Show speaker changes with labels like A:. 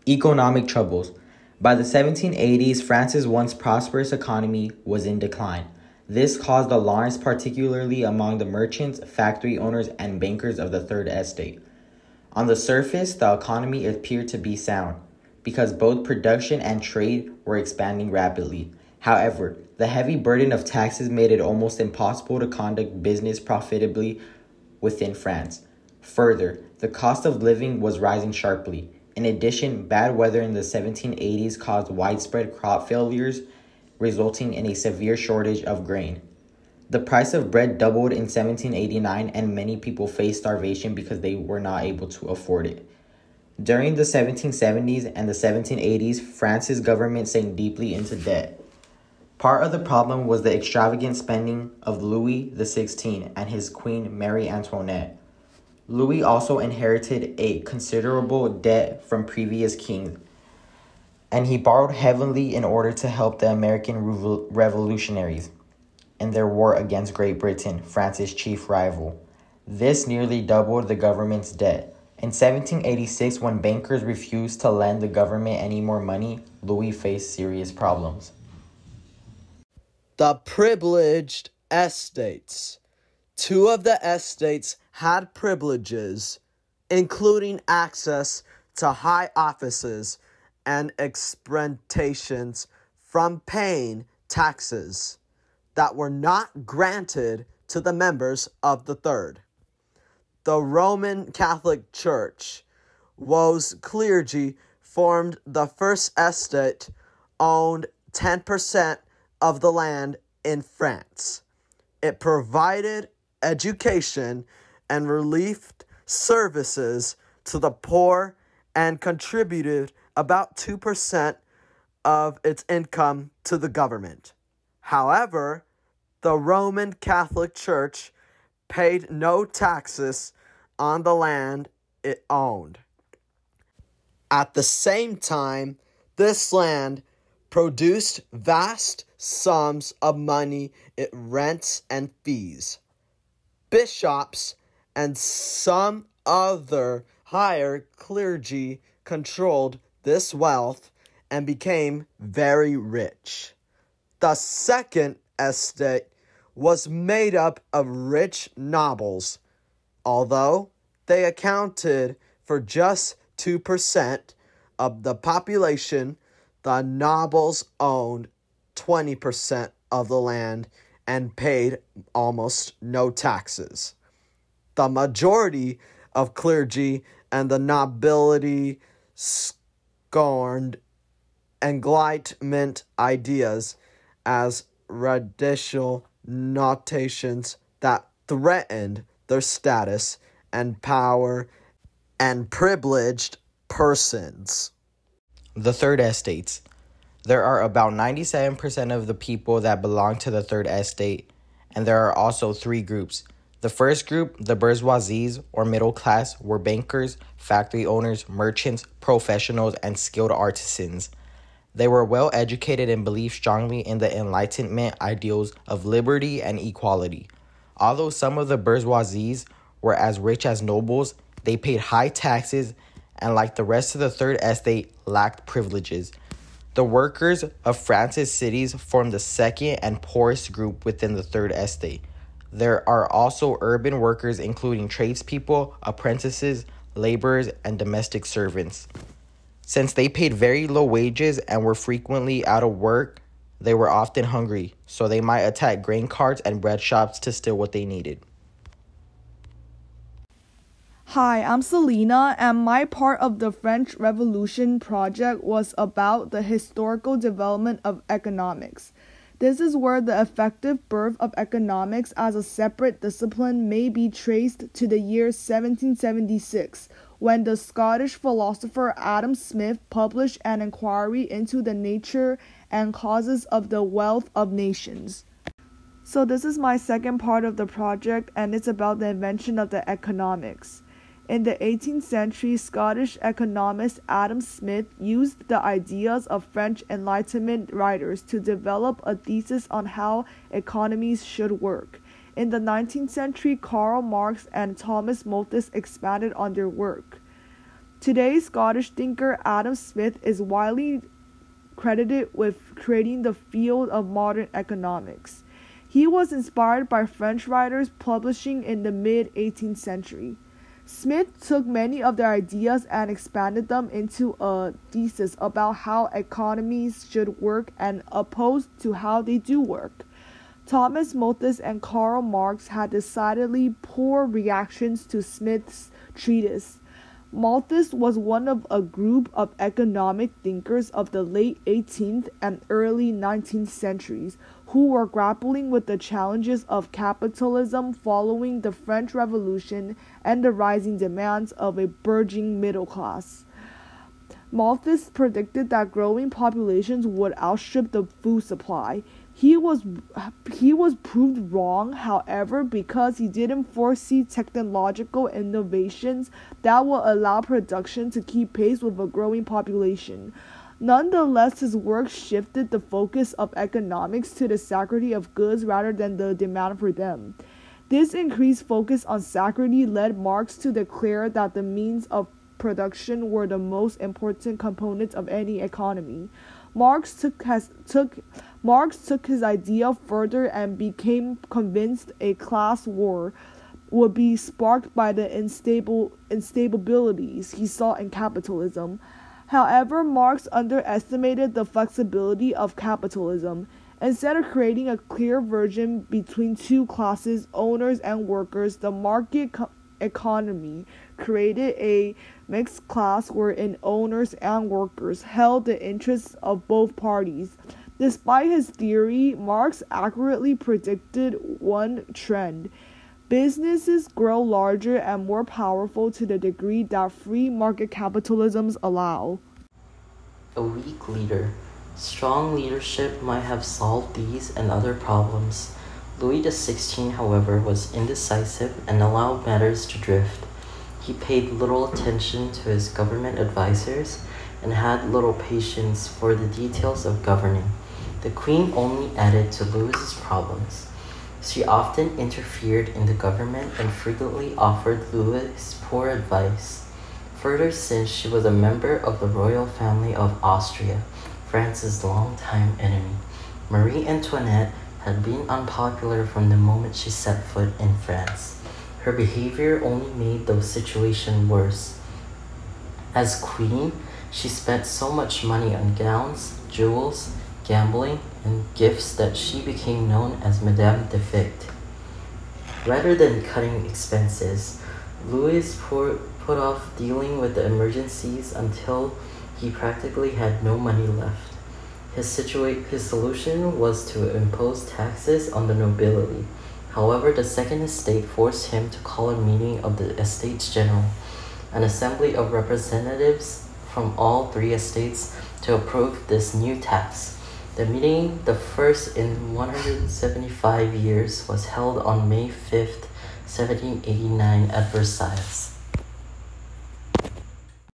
A: Economic troubles. By the 1780s, France's once prosperous economy was in decline. This caused alarms, particularly among the merchants, factory owners, and bankers of the Third Estate. On the surface, the economy appeared to be sound, because both production and trade were expanding rapidly. However, the heavy burden of taxes made it almost impossible to conduct business profitably within France. Further, the cost of living was rising sharply. In addition, bad weather in the 1780s caused widespread crop failures, resulting in a severe shortage of grain. The price of bread doubled in 1789, and many people faced starvation because they were not able to afford it. During the 1770s and the 1780s, France's government sank deeply into debt. Part of the problem was the extravagant spending of Louis XVI and his queen Marie Antoinette. Louis also inherited a considerable debt from previous kings, and he borrowed heavily in order to help the American revolutionaries in their war against Great Britain, France's chief rival. This nearly doubled the government's debt. In 1786, when bankers refused to lend the government any more money, Louis faced serious problems.
B: The privileged estates. Two of the estates had privileges, including access to high offices and exemptions from paying taxes that were not granted to the members of the third. The Roman Catholic Church, whose clergy formed the first estate, owned 10% of the land in France. It provided education and relief services to the poor and contributed about 2% of its income to the government. However, the Roman Catholic Church paid no taxes on the land it owned. At the same time, this land produced vast sums of money in rents and fees. Bishops and some other higher clergy controlled this wealth and became very rich. The second estate was made up of rich nobles. Although they accounted for just 2% of the population, the nobles owned 20% of the land and paid almost no taxes. The majority of clergy and the nobility scorned Enlightenment ideas as radical notations that threatened their status and power and privileged persons.
A: The Third Estates. There are about 97% of the people that belong to the Third Estate, and there are also three groups. The first group, the bourgeoisie or middle class, were bankers, factory owners, merchants, professionals, and skilled artisans. They were well educated and believed strongly in the Enlightenment ideals of liberty and equality. Although some of the bourgeoisie were as rich as nobles, they paid high taxes and, like the rest of the Third Estate, lacked privileges. The workers of France's cities formed the second and poorest group within the Third Estate. There are also urban workers, including tradespeople, apprentices, laborers, and domestic servants. Since they paid very low wages and were frequently out of work, they were often hungry, so they might attack grain carts and bread shops to steal what they needed.
C: Hi, I'm Selena, and my part of the French Revolution project was about the historical development of economics. This is where the effective birth of economics as a separate discipline may be traced to the year 1776, when the Scottish philosopher Adam Smith published an inquiry into the nature and causes of the wealth of nations. So this is my second part of the project, and it's about the invention of the economics. In the 18th century, Scottish economist Adam Smith used the ideas of French Enlightenment writers to develop a thesis on how economies should work. In the 19th century, Karl Marx and Thomas Malthus expanded on their work. Today's Scottish thinker Adam Smith is widely credited with creating the field of modern economics. He was inspired by French writers publishing in the mid-18th century. Smith took many of their ideas and expanded them into a thesis about how economies should work and opposed to how they do work. Thomas Malthus and Karl Marx had decidedly poor reactions to Smith's treatise. Malthus was one of a group of economic thinkers of the late 18th and early 19th centuries who were grappling with the challenges of capitalism following the French Revolution and the rising demands of a burgeoning middle class. Malthus predicted that growing populations would outstrip the food supply. He was proved wrong, however, because he didn't foresee technological innovations that will allow production to keep pace with a growing population. Nonetheless, his work shifted the focus of economics to the scarcity of goods rather than the demand for them. This increased focus on scarcity led Marx to declare that the means of production were the most important components of any economy. Marx took his idea further and became convinced a class war would be sparked by the instabilities he saw in capitalism. However, Marx underestimated the flexibility of capitalism. Instead of creating a clear version between two classes, owners and workers, the market economy created a mixed class wherein owners and workers held the interests of both parties. Despite his theory, Marx accurately predicted one trend. Businesses grow larger and more powerful to the degree that free market capitalisms allow.
D: A weak leader. Strong leadership might have solved these and other problems. Louis XVI, however, was indecisive and allowed matters to drift. He paid little attention to his government advisors and had little patience for the details of governing. The Queen only added to Louis's problems. She often interfered in the government and frequently offered Louis poor advice. Further, since she was a member of the royal family of Austria, France's longtime enemy, Marie Antoinette had been unpopular from the moment she set foot in France. Her behavior only made the situation worse. As queen, she spent so much money on gowns, jewels, gambling, and gifts that she became known as Madame de Fichte. Rather than cutting expenses, Louis put off dealing with the emergencies until he practically had no money left. His solution was to impose taxes on the nobility. However, the Second Estate forced him to call a meeting of the Estates General, an assembly of representatives from all three estates, to approve this new tax. The meeting, the first in 175 years, was held on May 5th, 1789 at Versailles.